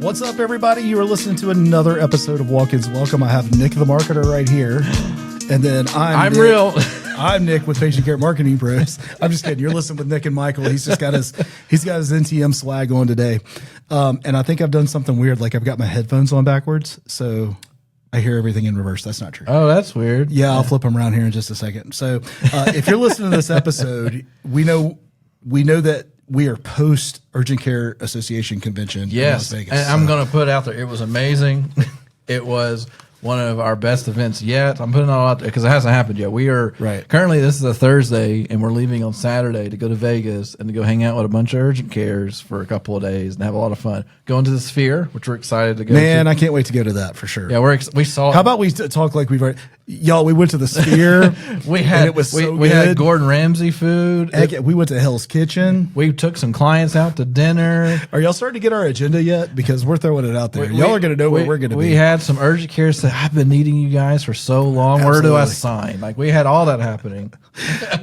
What's up, everybody? You are listening to another episode of Walk-Ins Welcome. I have Nick the Marketer right here. And then I'm Nick. Real. I'm Nick with Patient Care Marketing Pros. I'm just kidding. You're listening with Nick and Michael. He's got his NTM swag on today. And I think I've done something weird. Like I've got my headphones on backwards. So I hear everything in reverse. That's not true. Oh, that's weird. Yeah, I'll flip them around here in just a second. So if you're listening to this episode, we know that we are post Urgent Care Association convention in Las Vegas. And I'm going to put out there, it was amazing. It was one of our best events yet. I'm putting it all out there because it hasn't happened yet. We are currently, this is a Thursday, and we're leaving on Saturday to go to Vegas and to go hang out with a bunch of urgent cares for a couple of days and have a lot of fun. Going to the Sphere, which we're excited to go to. Man, I can't wait to go to that for sure. Yeah, we saw. How about we talk like we've already, y'all, we went to the Sphere. we had Gordon Ramsay food. We went to Hell's Kitchen. We took some clients out to dinner. Are y'all starting to get our agenda yet? Because we're throwing it out there. Y'all are going to know where we're going to be. We had some urgent cares that I've been needing you guys for so long. Absolutely. Where do I sign? Like we had all that happening.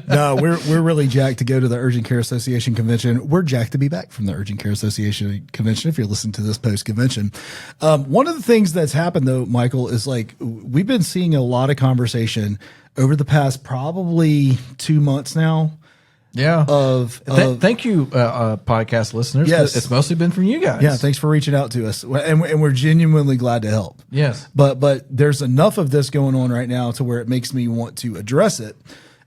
No, we're really jacked to go to the Urgent Care Association convention. We're jacked to be back from the Urgent Care Association convention. If you're listening to this post convention, one of the things that's happened though, Michael, is like we've been seeing a lot of conversation over the past probably 2 months now. Yeah. Thank you, podcast listeners. Yes. It's mostly been from you guys. Yeah. Thanks for reaching out to us. And we're genuinely glad to help. Yes. But there's enough of this going on right now to where it makes me want to address it.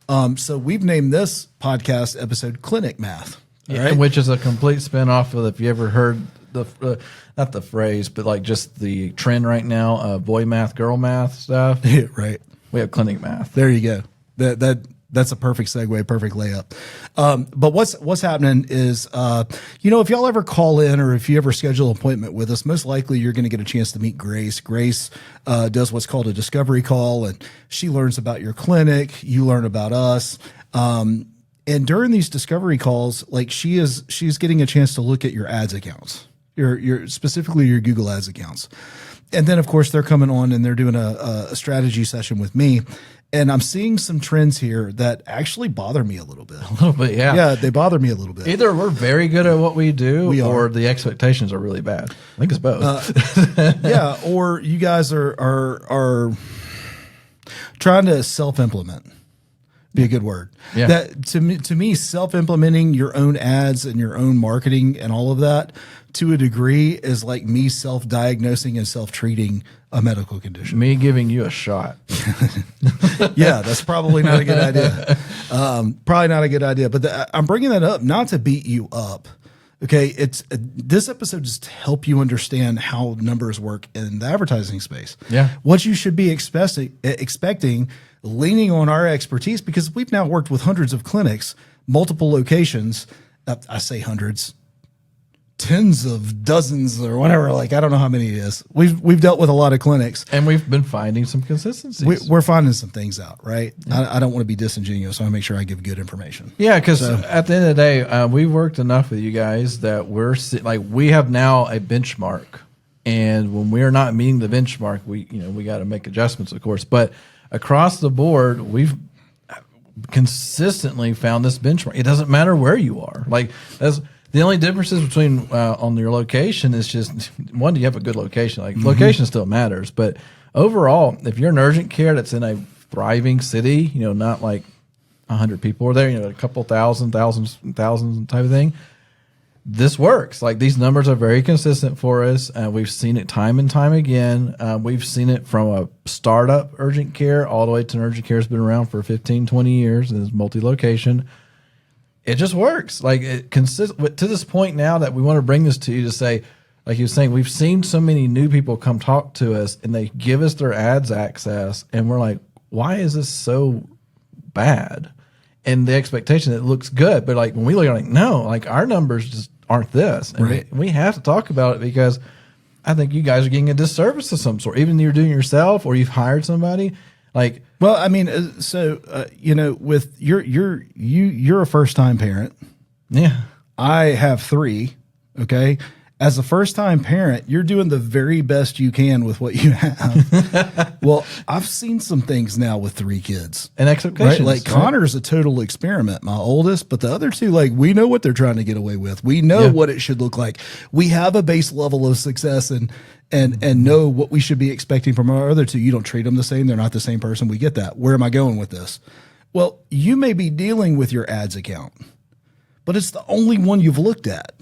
So we've named this podcast episode Clinic Math. Right? Which is a complete spinoff of, if you ever heard the, not the phrase, but like just the trend right now, boy math, girl math stuff. Yeah, right. We have clinic math. There you go. That's a perfect segue, perfect layup. But what's happening is, if y'all ever call in or if you ever schedule an appointment with us, most likely you're going to get a chance to meet Grace. Grace does what's called a discovery call, and she learns about your clinic. You learn about us. And during these discovery calls, like she's getting a chance to look at your ads accounts, your specifically your Google Ads accounts. And then of course they're coming on and they're doing a strategy session with me. And I'm seeing some trends here that actually bother me a little bit. A little bit, yeah. Yeah, they bother me a little bit. Either we're very good at what we do or the expectations are really bad. I think it's both. Yeah, or you guys are trying to self-implement. Be a good word. Yeah. That to me, self-implementing your own ads and your own marketing and all of that to a degree is like me self-diagnosing and self-treating a medical condition. Me giving you a shot. Yeah, that's probably not a good idea. Probably not a good idea. But I'm bringing that up not to beat you up. Okay, it's this episode is to help you understand how numbers work in the advertising space. Yeah, what you should be expecting, leaning on our expertise, because we've now worked with hundreds of clinics, multiple locations. I say hundreds, tens of dozens or whatever. Like I don't know how many it is. We've dealt with a lot of clinics, and we've been finding some consistencies. We're finding some things out, right? Yeah. I don't want to be disingenuous. So I want to make sure I give good information. Yeah, because at the end of the day, we've worked enough with you guys that we have now a benchmark, and when we're not meeting the benchmark, we got to make adjustments, of course. But across the board, we've consistently found this benchmark. It doesn't matter where you are. Like that's the only differences between on your location is just one, do you have a good location? Like location still matters, but overall, if you're an urgent care that's in a thriving city, not like 100 people are there, a couple thousands type of thing. This works. Like these numbers are very consistent for us. We've seen it time and time again. We've seen it from a startup urgent care all the way to an urgent care that's been around for 15, 20 years and is multi-location. It just works. Like it consists to this point now that we want to bring this to you to say, like you were saying, we've seen so many new people come talk to us and they give us their ads access. And we're like, why is this so bad? And the expectation, it looks good. But like when we look at it, like, no, like our numbers just aren't this. And we have to talk about it because I think you guys are getting a disservice of some sort. Even if you're doing it yourself or you've hired somebody. Like, well, I mean, with you're a first time parent. Yeah, I have 3. Okay. as a first-time parent, you're doing the very best you can with what you have. Well, I've seen some things now with 3 kids. And expectations. Right? Like Connor's a total experiment, my oldest, but the other 2, like, we know what they're trying to get away with. We know what it should look like. We have a base level of success and know what we should be expecting from our other 2. You don't treat them the same. They're not the same person. We get that. Where am I going with this? Well, you may be dealing with your ads account, but it's the only one you've looked at.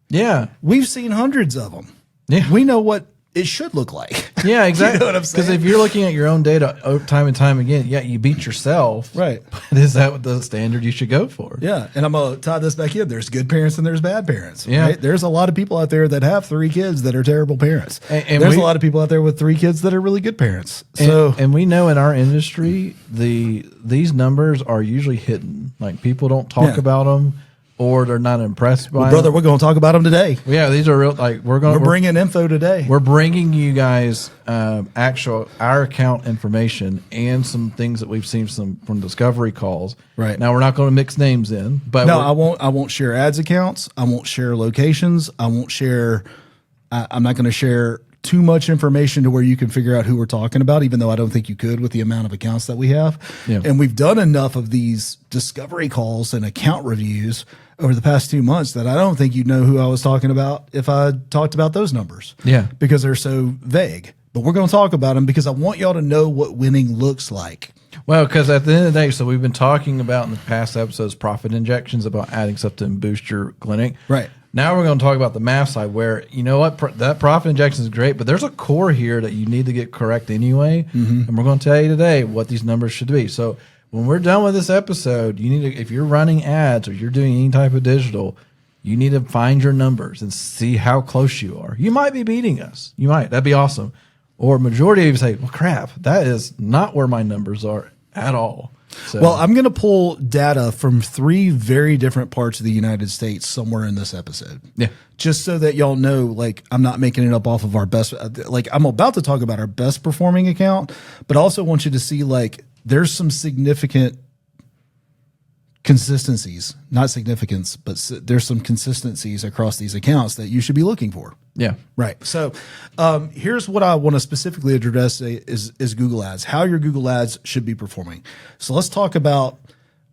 Yeah. We've seen hundreds of them. Yeah. We know what it should look like. Yeah, exactly. You know what I'm saying? Because if you're looking at your own data time and time again, you beat yourself. Right. But is that the standard you should go for? Yeah. And I'm going to tie this back in. There's good parents and there's bad parents. Yeah. Right? There's a lot of people out there that have 3 kids that are terrible parents. And there's a lot of people out there with 3 kids that are really good parents. So, and we know in our industry, these numbers are usually hidden. Like people don't talk about them. Or they're not impressed by brother, we're going to talk about them today. Yeah, these are real. Like we're bringing info today. We're bringing you guys our account information and some things that we've seen from discovery calls. Right now, we're not going to mix names in, but no, I won't share ads accounts. I won't share locations. I won't share. I'm not going to share too much information to where you can figure out who we're talking about, even though I don't think you could with the amount of accounts that we have. Yeah. And we've done enough of these discovery calls and account reviews over the past 2 months that I don't think you'd know who I was talking about if I talked about those numbers. Yeah. Because they're so vague. But we're going to talk about them because I want y'all to know what winning looks like. Well, because at the end of the day, so we've been talking about in the past episodes profit injections, about adding stuff to boost your clinic. Right. Now we're going to talk about the math side where, you know what, that profit injection is great, but there's a core here that you need to get correct anyway. Mm-hmm. And we're going to tell you today what these numbers should be. So when we're done with this episode, you need to, if you're running ads or you're doing any type of digital, you need to find your numbers and see how close you are. You might be beating us. You might. That'd be awesome. Or majority of you say, well, crap, that is not where my numbers are at all. So. Well, I'm going to pull data from 3 very different parts of the United States somewhere in this episode. Yeah. Just so that y'all know, like, I'm not making it up off of our best. Like, I'm about to talk about our best performing account, but I also want you to see, like, there's some significant consistencies, not significance, but there's some consistencies across these accounts that you should be looking for. Yeah. Right. So here's what I want to specifically address is Google Ads, how your Google Ads should be performing. So let's talk about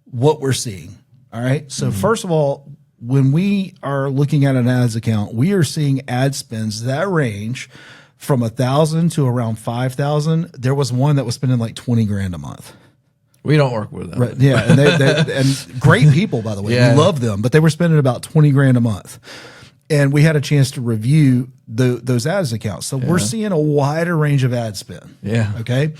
what we're seeing. All right. So first of all, when we are looking at an ads account, we are seeing ad spends that range from 1,000 to around 5,000. There was one that was spending like 20 grand a month. We don't work with them. Right. Yeah. And and great people, by the way. Yeah. We love them, but they were spending about 20 grand a month. And we had a chance to review those ads accounts. So we're seeing a wider range of ad spend. Yeah. Okay.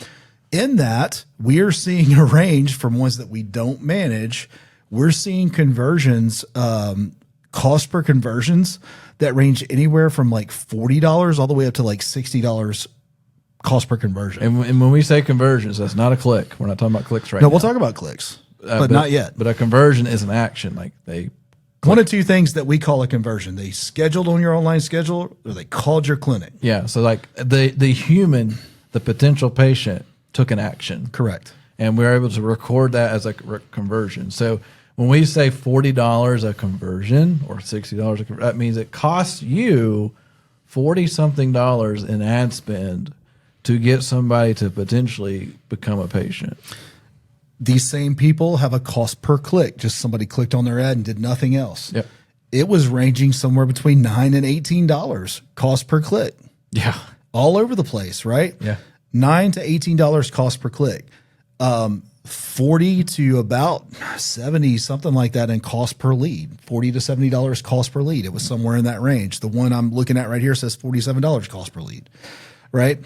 In that, we are seeing a range from ones that we don't manage. We're seeing conversions, cost per conversions that range anywhere from like $40 all the way up to like $60 cost per conversion. And when we say conversions, that's not a click. We're not talking about clicks right now. now. We'll talk about clicks, but not yet. But a conversion is an action. Like they click. One of 2 things that we call a conversion. They scheduled on your online schedule or they called your clinic. Yeah. So like the human, the potential patient took an action. Correct. And we're able to record that as a conversion. So when we say $40 a conversion or $60, that means it costs you $40-something in ad spend to get somebody to potentially become a patient. These same people have a cost per click. Just somebody clicked on their ad and did nothing else. Yep. It was ranging somewhere between $9 and $18 cost per click. Yeah. All over the place, right? Yeah. $9 to $18 cost per click. 40 to about 70, something like that in cost per lead. $40 to $70 cost per lead. It was somewhere in that range. The one I'm looking at right here says $47 cost per lead, right?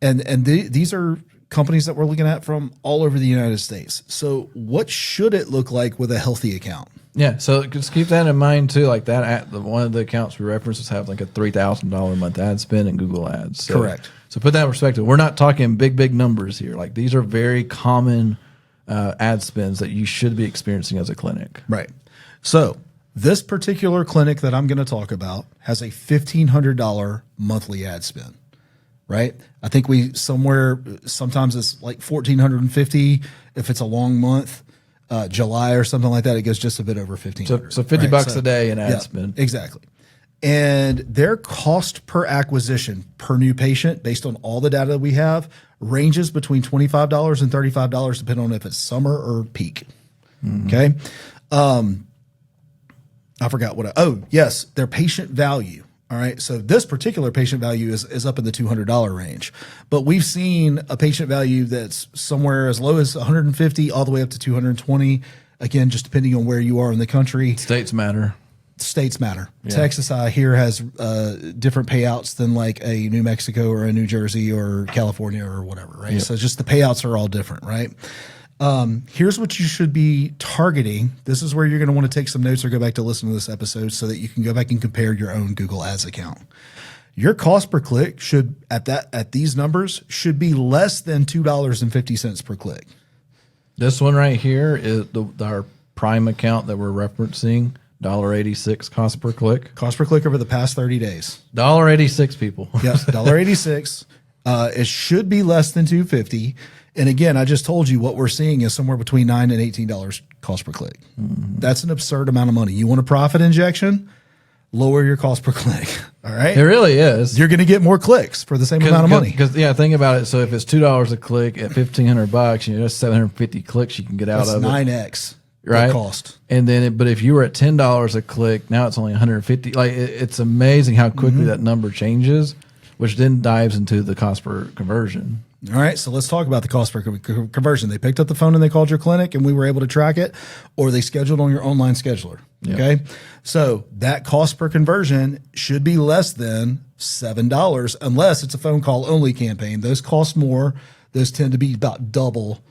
These are companies that we're looking at from all over the United States. So what should it look like with a healthy account? Yeah, so just keep that in mind too. Like that, one of the accounts we reference have like a $3,000 a month ad spend in Google Ads. So, correct. So put that in perspective. We're not talking big numbers here. Like these are very common ad spends that you should be experiencing as a clinic. Right. So this particular clinic that I'm going to talk about has a $1,500 monthly ad spend. Right. I think sometimes it's like $1,450 if it's a long month. July or something like that, it goes just a bit over $1,500. So $50 a day in ad spend. Exactly. And their cost per acquisition per new patient, based on all the data we have, ranges between $25 and $35, depending on if it's summer or peak. Okay. I forgot yes, their patient value. All right. So this particular patient value is up in the $200 range, but we've seen a patient value that's somewhere as low as 150 all the way up to 220. Again, just depending on where you are in the country. States matter. States matter. Yeah. Texas, I hear, has different payouts than like a New Mexico or a New Jersey or California or whatever, right? Yep. So just the payouts are all different, right? Here's what you should be targeting. This is where you're going to want to take some notes or go back to listen to this episode so that you can go back and compare your own Google Ads account. Your cost per click should, at these numbers, should be less than $2.50 per click. This one right here is our Prime account that we're referencing. $1.86 cost per click. Cost per click over the past 30 days. $1.86, people. Yes, $1.86. It should be less than $2.50. And again, I just told you what we're seeing is somewhere between $9 and $18 cost per click. Mm-hmm. That's an absurd amount of money. You want a profit injection? Lower your cost per click. All right. It really is. You're going to get more clicks for the same amount of money. Because think about it. So if it's $2 a click at $1,500, that's 750 clicks you can get out of 9x. Right. Cost. And then, but if you were at $10 a click, now it's only 150. Like it's amazing how quickly that number changes, which then dives into the cost per conversion. All right, so let's talk about the cost per conversion. They picked up the phone and they called your clinic and we were able to track it, or they scheduled on your online scheduler. Yep. Okay, so that cost per conversion should be less than $7 unless it's a phone call only campaign. Those cost more. Those tend to be about double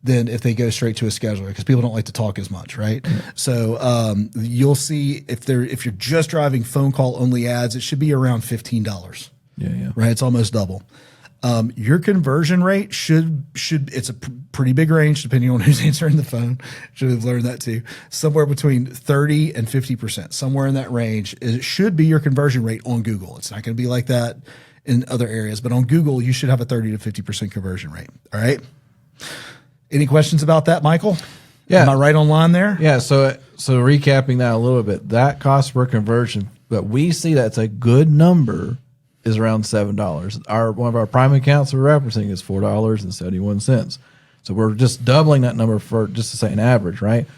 than if they go straight to a scheduler because people don't like to talk as much, right? Mm-hmm. So you'll see if you're just driving phone call only ads, it should be around $15. Yeah. Right, it's almost double. Your conversion rate should it's a pretty big range depending on who's answering the phone. Should have learned that too. Somewhere between 30 and 50%, somewhere in that range. It should be your conversion rate on Google. It's not going to be like that in other areas, but on Google, you should have a 30 to 50% conversion rate. All right. Any questions about that, Michael? Yeah. Am I right on line there? Yeah. So recapping that a little bit, that cost per conversion, but we see that's a good number is around $7. One of our Prime accounts we're referencing is $4.71. So we're just doubling that number for just to say an average, right?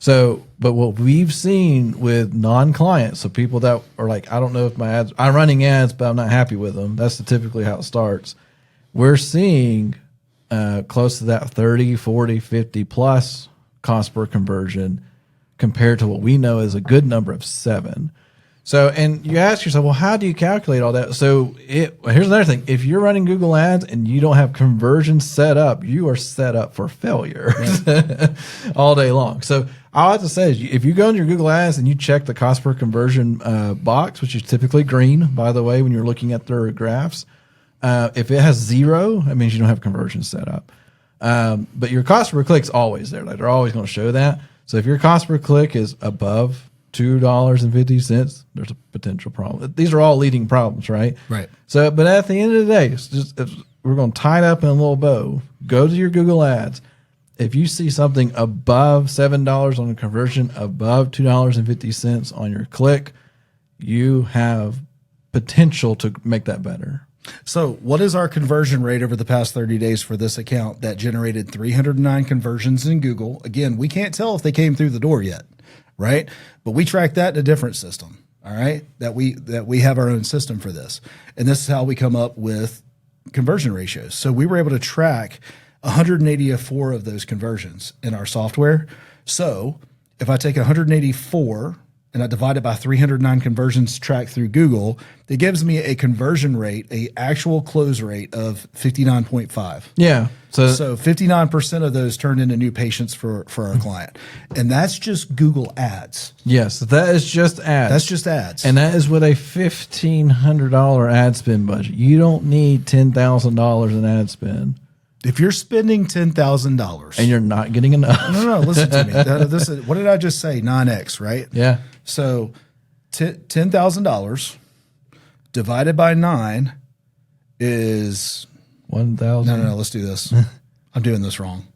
So, but what we've seen with non-clients, so people that are like, I don't know if my ads, I'm running ads, but I'm not happy with them. That's typically how it starts. We're seeing close to that 30, 40, 50 plus cost per conversion compared to what we know is a good number of 7. So, and you ask yourself, well, how do you calculate all that? So here's another thing. If you're running Google Ads and you don't have conversions set up, you are set up for failure all day long. So all I have to say is if you go into your Google Ads and you check the cost per conversion box, which is typically green, by the way, when you're looking at their graphs, if it has 0, that means you don't have conversions set up. But your cost per click is always there. Like they're always going to show that. So if your cost per click is above $2.50, there's a potential problem. These are all leading problems, right? Right. So, but at the end of the day, we're going to tie it up in a little bow. Go to your Google Ads. If you see something above $7 on a conversion, above $2.50 on your click, you have potential to make that better. So what is our conversion rate over the past 30 days for this account that generated 309 conversions in Google? Again, we can't tell if they came through the door yet. Right. But we track that in a different system. All right. That we have our own system for this. And this is how we come up with conversion ratios. So we were able to track 184 of those conversions in our software. So if I take 184 and I divide it by 309 conversions tracked through Google, it gives me a conversion rate, a actual close rate of 59.5. Yeah. So 59% of those turned into new patients for our client. And that's just Google Ads. Yes, that is just ads. That's just ads. And that is with a $1,500 ad spend budget. You don't need $10,000 in ad spend. If you're spending $10,000 and you're not getting enough. No, listen to me. This is, what did I just say? 9x, right? Yeah. So $10,000 divided by 9 is 1,000. No, let's do this. I'm doing this wrong.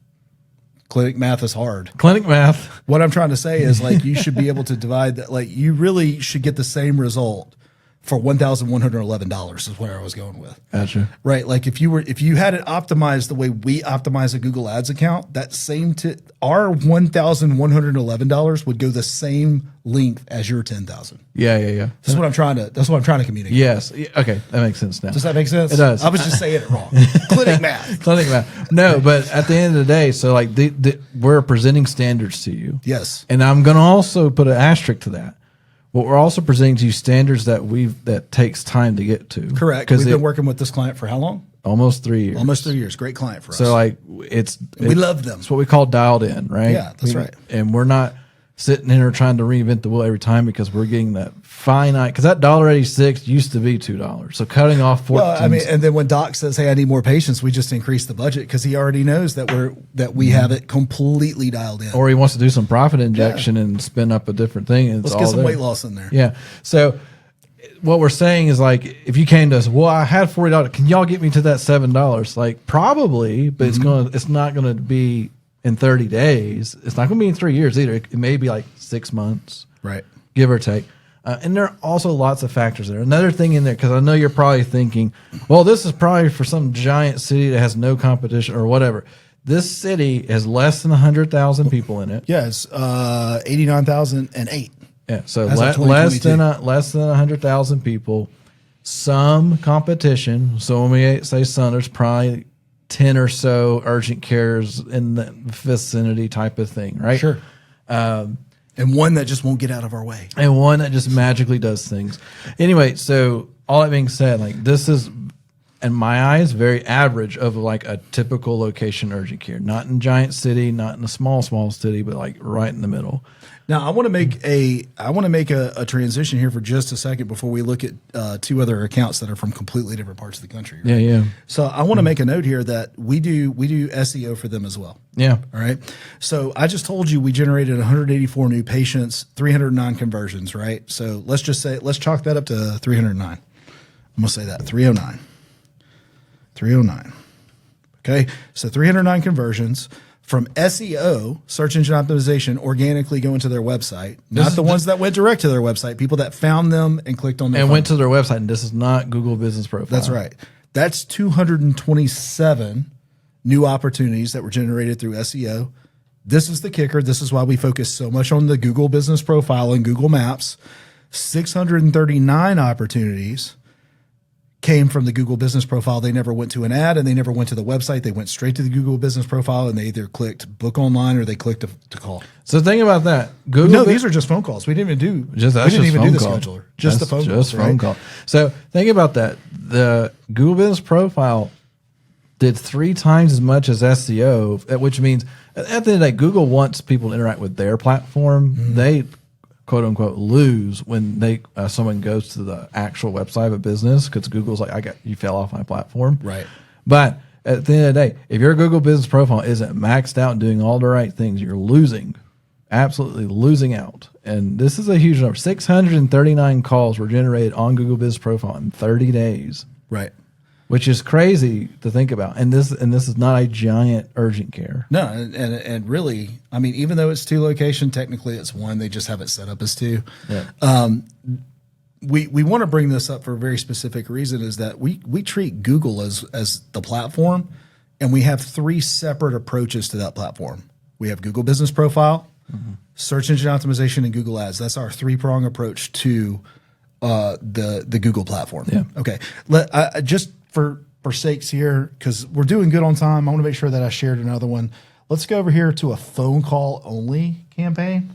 Clinic math is hard. Clinic math. What I'm trying to say is like you should be able to divide that. Like you really should get the same result for $1,111 is where I was going with. Gotcha. Right. Like if you had it optimized the way we optimize a Google Ads account, that same our $1,111 would go the same length as your 10,000. Yeah. That's what I'm trying to communicate. Yes. Okay. That makes sense now. Does that make sense? It does. I was just saying it wrong. Clinic math. Clinic math. No, but at the end of the day, so like we're presenting standards to you. Yes. And I'm going to also put an asterisk to that. But we're also presenting to you standards that takes time to get to. Correct. We've been working with this client for how long? Almost 3 years. Almost 3 years. Great client for us. So like we love them. It's what we call dialed in, right? Yeah, that's right. And we're not sitting here trying to reinvent the wheel every time because we're getting that finite. Because that $1.86 used to be $2. So cutting off 14. Well, I mean, and then when Doc says, "Hey, I need more patience," we just increase the budget because he already knows that we have it completely dialed in. Or he wants to do some profit injection and spin up a different thing. And let's get some weight loss in there. Yeah. So what we're saying is like, if you came to us, well, I had $40. Can y'all get me to that $7? Like probably, but it's not gonna be in 30 days. It's not going to be in 3 years either. It may be like 6 months, right? Give or take. And there are also lots of factors there. Another thing in there, because I know you're probably thinking, well, this is probably for some giant city that has no competition or whatever. This city has less than 100,000 people in it. Yeah, it's 89,008. Yeah, so less than 100,000 people. Some competition. So when we say some, there's probably 10 or so urgent cares in the vicinity type of thing, right? Sure. And one that just won't get out of our way. And one that just magically does things. Anyway, so all that being said, like this is, in my eyes, very average of like a typical location urgent care. Not in giant city, not in a small city, but like right in the middle. Now, I want to make a transition here for just a second before we look at two other accounts that are from completely different parts of the country. Right? Yeah. So I want to make a note here that we do SEO for them as well. Yeah. All right. So I just told you we generated 184 new patients, 309 conversions, right? So let's chalk that up to 309. I'm going to say that 309. 309. Okay. So 309 conversions. From SEO, search engine optimization, organically going to their website, not the ones that went direct to their website, people that found them and clicked on their went to their website. And this is not Google Business Profile. That's right. That's 227 new opportunities that were generated through SEO. This is the kicker. This is why we focus so much on the Google Business Profile and Google Maps. 639 opportunities came from the Google Business Profile. They never went to an ad and they never went to the website. They went straight to the Google Business Profile and they either clicked book online or they clicked to call. So think about that. These are just phone calls. We didn't even do the scheduler. Just the phone calls. Just phone call. So think about that. The Google Business Profile did 3 times as much as SEO, which means at the end of the day, Google wants people to interact with their platform. Mm-hmm. They quote unquote lose when someone goes to the actual website of a business because Google's like, you fell off my platform. Right. But at the end of the day, if your Google Business Profile isn't maxed out and doing all the right things, you're losing, absolutely losing out. And this is a huge number. 639 calls were generated on Google Business Profile in 30 days. Right. Which is crazy to think about. And this is not a giant urgent care. No, and really, I mean, even though it's 2 location, technically it's 1. They just have it set up as 2. Yeah. We want to bring this up for a very specific reason, is that we treat Google as the platform, and we have 3 separate approaches to that platform. We have Google Business Profile, search engine optimization, and Google Ads. That's our 3-prong approach to the Google platform. Yeah. Okay. Just for sakes here, because we're doing good on time, I want to make sure that I shared another one. Let's go over here to a phone call only campaign.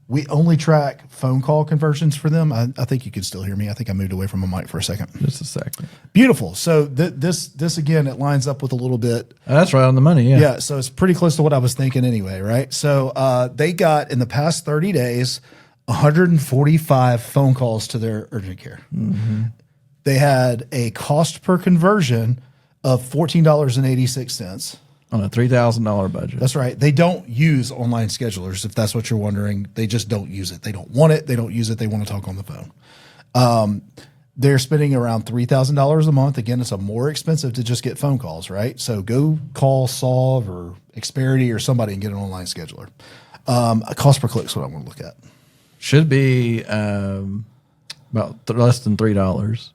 We only track phone call conversions for them. I think you can still hear me. I think I moved away from a mic for a second. Just a second. Beautiful. So this again, it lines up with a little bit. That's right on the money. Yeah. Yeah. So it's pretty close to what I was thinking anyway, right? So they got in the past 30 days 145 phone calls to their urgent care. Mm-hmm. They had a cost per conversion of $14.86 on a $3,000 budget. That's right. They don't use online schedulers, if that's what you're wondering. They just don't use it. They don't want it. They don't use it. They want to talk on the phone. They're spending around $3,000 a month. Again, it's more expensive to just get phone calls, right? So go call Solve or Xperity or somebody and get an online scheduler. A cost per click is what I want to look at. Should be about less than $3.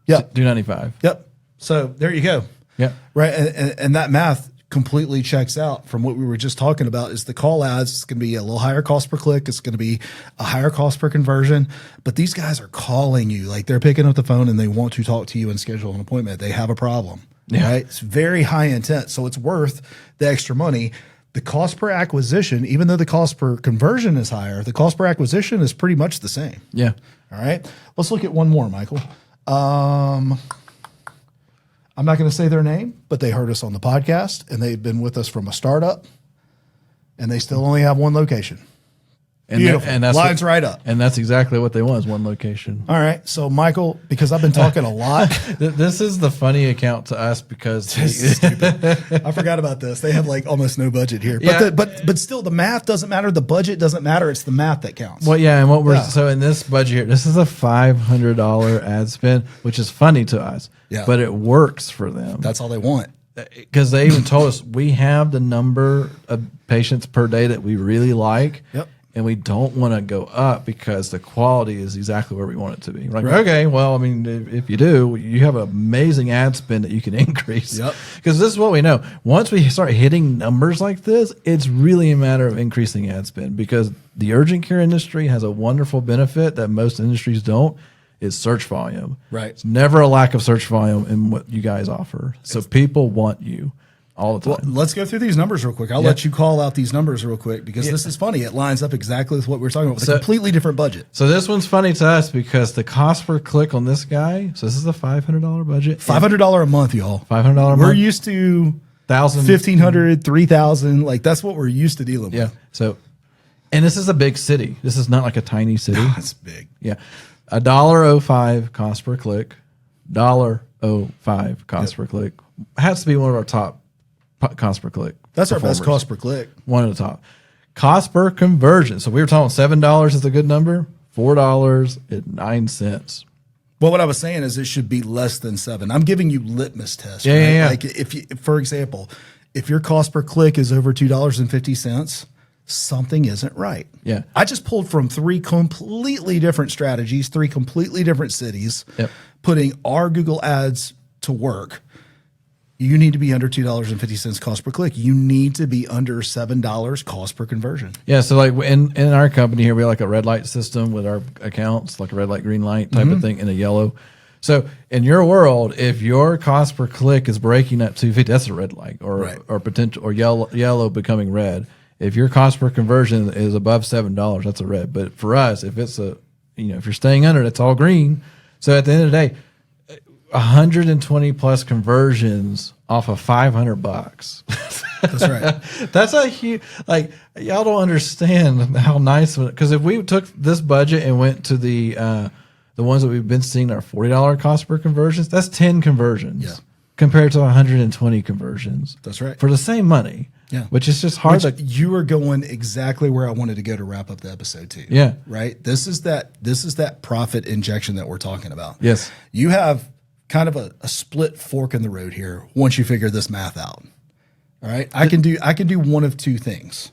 Yep. $2.95. Yep. So there you go. Yeah. Right. And that math completely checks out from what we were just talking about. Is the call ads, it's going to be a little higher cost per click. It's going to be a higher cost per conversion, but these guys are calling you, like they're picking up the phone and they want to talk to you and schedule an appointment. They have a problem, right? It's very high intent. So it's worth the extra money. The cost per acquisition, even though the cost per conversion is higher, the cost per acquisition is pretty much the same. Yeah. All right. Let's look at one more, Michael. I'm not going to say their name, but they heard us on the podcast and they've been with us from a startup and they still only have one location. And Beautiful. And that's lines right up. And that's exactly what they want, is one location. All right. So Michael, because I've been talking a lot. This is the funny account to us because Stupid. I forgot about this. They have like almost no budget here, but still the math doesn't matter. The budget doesn't matter. It's the math that counts. Well, yeah. And what we're, so in this budget here, this is a $500 ad spend, which is funny to us, but it works for them. That's all they want. Because they even told us we have the number of patients per day that we really like. Yep. And we don't want to go up because the quality is exactly where we want it to be. Like, okay, well, I mean, if you do, you have an amazing ad spend that you can increase. Yep. Because this is what we know. Once we start hitting numbers like this, it's really a matter of increasing ad spend, because the urgent care industry has a wonderful benefit that most industries don't, is search volume. Right. It's never a lack of search volume in what you guys offer. So people want you all the time. Well, let's go through these numbers real quick. I'll let you call out these numbers real quick because this is funny. It lines up exactly with what we're talking about with a completely different budget. So this one's funny to us because the cost per click on this guy, so this is a $500 budget. $500 a month, y'all. $500 a month. We're used to $1,000, $1,500, $3,000. Like that's what we're used to dealing with. Yeah. So, and this is a big city. This is not like a tiny city. It's big. Yeah. $1.05 cost per click. $1.05 cost per click. Has to be one of our top cost per click. That's our best cost per click. One of the top. Cost per conversion. So we were talking $7 is a good number. $4.09. Well, what I was saying is it should be less than 7. I'm giving you litmus tests. Yeah, right? yeah. Like if you, for example, if your cost per click is over $2.50, something isn't right. Yeah. I just pulled from 3 completely different strategies, 3 completely different cities, putting our Google ads to work. You need to be under $2.50 cost per click. You need to be under $7 cost per conversion. Yeah. So like in our company here, we have like a red light system with our accounts, like a red light, green light type of thing, and a yellow. So in your world, if your cost per click is breaking at 250, that's a red light, or potential, or yellow becoming red. If your cost per conversion is above $7, that's a red. But for us, if it's if you're staying under, it's all green. So at the end of the day, 120 plus conversions off of $500. That's right. That's a huge, like, y'all don't understand how nice, because if we took this budget and went to the ones that we've been seeing are $40 cost per conversions, that's 10 conversions compared to 120 conversions. That's right. For the same money. Yeah. Which is just hard. You are going exactly where I wanted to go to wrap up the episode too. Yeah. Right. This is that profit injection that we're talking about. Yes. You have kind of a split fork in the road here once you figure this math out. All right. I can do one of 2 things.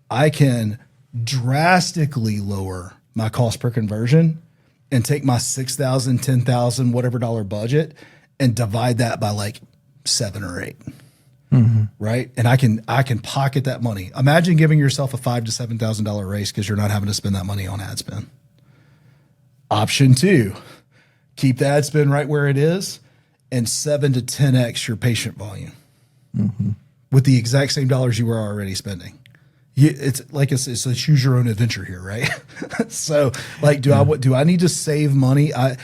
I can drastically lower my cost per conversion and take my $6,000, $10,000, whatever dollar budget and divide that by like 7 or 8. Right. And I can pocket that money. Imagine giving yourself a $5,000 to $7,000 raise because you're not having to spend that money on ad spend. Option 2, keep the ad spend right where it is and 7 to 10x your patient volume with the exact same dollars you were already spending. It's like it's a choose your own adventure here, right? So like, do I need to save money? I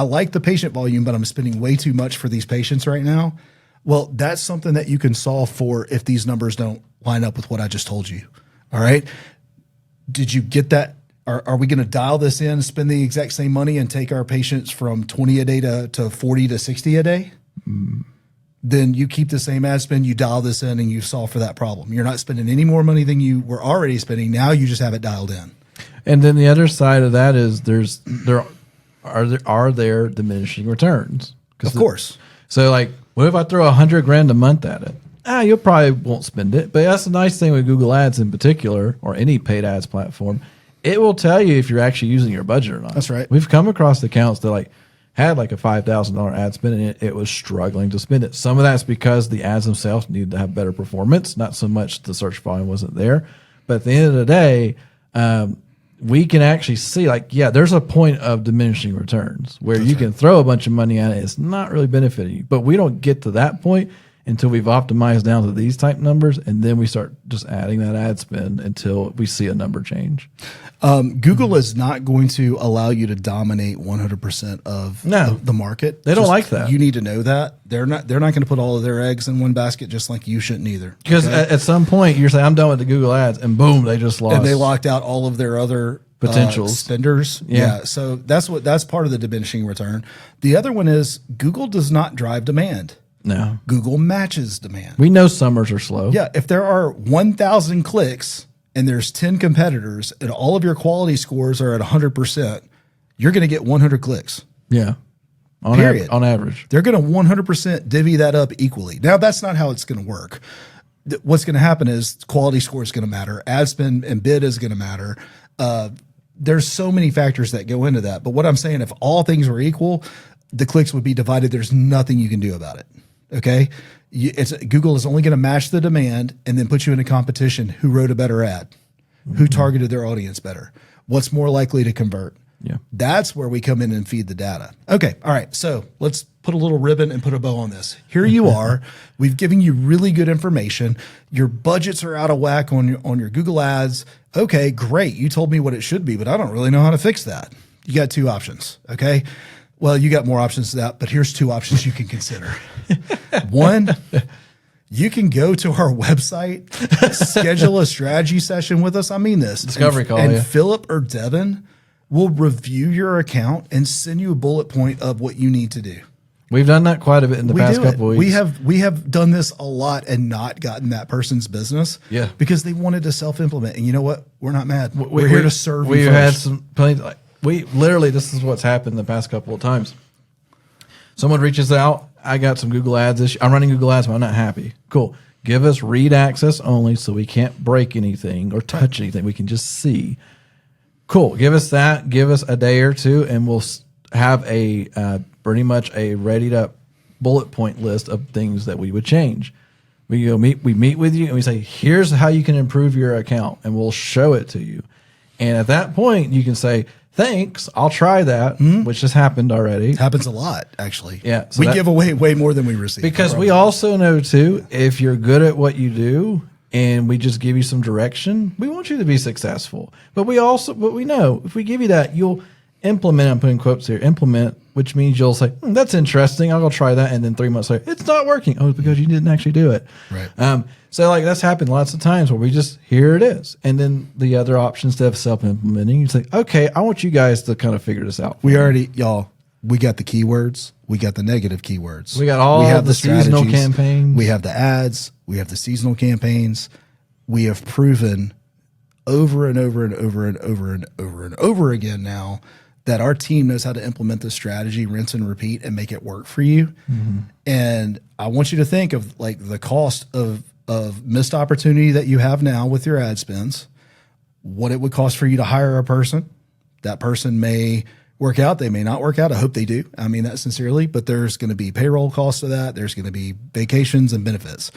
like the patient volume, but I'm spending way too much for these patients right now. Well, that's something that you can solve for if these numbers don't line up with what I just told you. All right. Did you get that? Are we going to dial this in, spend the exact same money and take our patients from 20 a day to 40 to 60 a day? Then you keep the same ad spend, you dial this in and you solve for that problem. You're not spending any more money than you were already spending. Now you just have it dialed in. And then the other side of that is there are diminishing returns. Of course. So like, what if I throw $100,000 a month at it? You probably won't spend it. But that's the nice thing with Google Ads in particular, or any paid ads platform, it will tell you if you're actually using your budget or not. That's right. We've come across accounts that like had like a $5,000 ad spend and it was struggling to spend it. Some of that's because the ads themselves needed to have better performance, not so much the search volume wasn't there. But at the end of the day, we can actually see like, yeah, there's a point of diminishing returns where you can throw a bunch of money at it. It's not really benefiting you, but we don't get to that point until we've optimized down to these type numbers. And then we start just adding that ad spend until we see a number change. Google is not going to allow you to dominate 100% of the market. They don't like that. You need to know that they're not going to put all of their eggs in one basket, just like you shouldn't either. Because at some point you're saying, I'm done with the Google ads, and boom, they just lost. And they locked out all of their other potentials spenders. Yeah. So that's part of the diminishing return. The other one is Google does not drive demand. No. Google matches demand. We know summers are slow. Yeah. If there are 1,000 clicks and there's 10 competitors and all of your quality scores are at 100%, you're going to get 100 clicks. Yeah. On average. They're going to 100% divvy that up equally. Now, that's not how it's going to work. What's going to happen is quality score is going to matter. Ad spend and bid is going to matter. There's so many factors that go into that. But what I'm saying, if all things were equal, the clicks would be divided. There's nothing you can do about it. Okay. Google is only going to match the demand and then put you in a competition. Who wrote a better ad? Who targeted their audience better? What's more likely to convert? Yeah. That's where we come in and feed the data. Okay. All right. So let's put a little ribbon and put a bow on this. Here you are. We've given you really good information. Your budgets are out of whack on your Google ads. Okay, great. You told me what it should be, but I don't really know how to fix that. You got two options. Okay. Well, you got more options than that, but here's two options you can consider. One, you can go to our website, schedule a strategy session with us. I mean this. Discovery call. And Philip or Devin will review your account and send you a bullet point of what you need to do. We've done that quite a bit in the past couple of weeks. We have done this a lot and not gotten that person's business. Yeah. Because they wanted to self-implement. And you know what? We're not mad. We're here to serve you. We've had some plenty. We literally, this is what's happened the past couple of times. Someone reaches out. I got some Google ads issue. I'm running Google ads, but I'm not happy. Cool. Give us read access only so we can't break anything or touch anything. We can just see. Cool. Give us that. Give us a day or two, and we'll have a pretty much a readied up bullet point list of things that we would change. We meet with you, and we say, here's how you can improve your account, and we'll show it to you. And at that point, you can say, thanks, I'll try that, which has happened already. It happens a lot, actually. Yeah. So we give away way more than we receive. Because we also know, too, if you're good at what you do and we just give you some direction, we want you to be successful. But we know if we give you that, you'll implement, I'm putting quotes here, implement, which means you'll say, that's interesting, I'll go try that. And then 3 months later, it's not working. Oh, it's because you didn't actually do it. Right. So like that's happened lots of times where we just, here it is. And then the other option, instead of self-implementing, you say, okay, I want you guys to kind of figure this out. We got the keywords. We got the negative keywords. We got all the seasonal campaigns. We have the ads. We have the seasonal campaigns. We have proven over and over and over and over and over and over again now that our team knows how to implement this strategy, rinse and repeat, and make it work for you. And I want you to think of like the cost of missed opportunity that you have now with your ad spends, what it would cost for you to hire a person. That person may work out. They may not work out. I hope they do. I mean that sincerely, but there's going to be payroll costs to that. There's going to be vacations and benefits.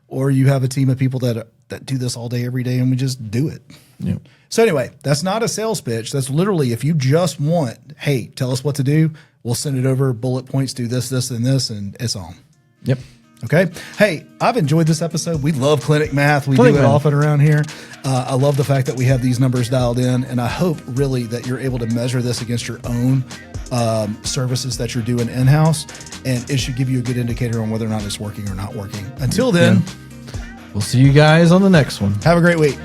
Or you have a team of people that do this all day, every day, and we just do it. Yeah. So anyway, that's not a sales pitch. That's literally if you just want, hey, tell us what to do. We'll send it over, bullet points, do this, this, and this, and it's on. Yep. Okay. Hey, I've enjoyed this episode. We love Clinic Math. We do it often around here. I love the fact that we have these numbers dialed in, and I hope really that you're able to measure this against your own services that you're doing in-house, and it should give you a good indicator on whether or not it's working or not working. Until then, we'll see you guys on the next one. Have a great week.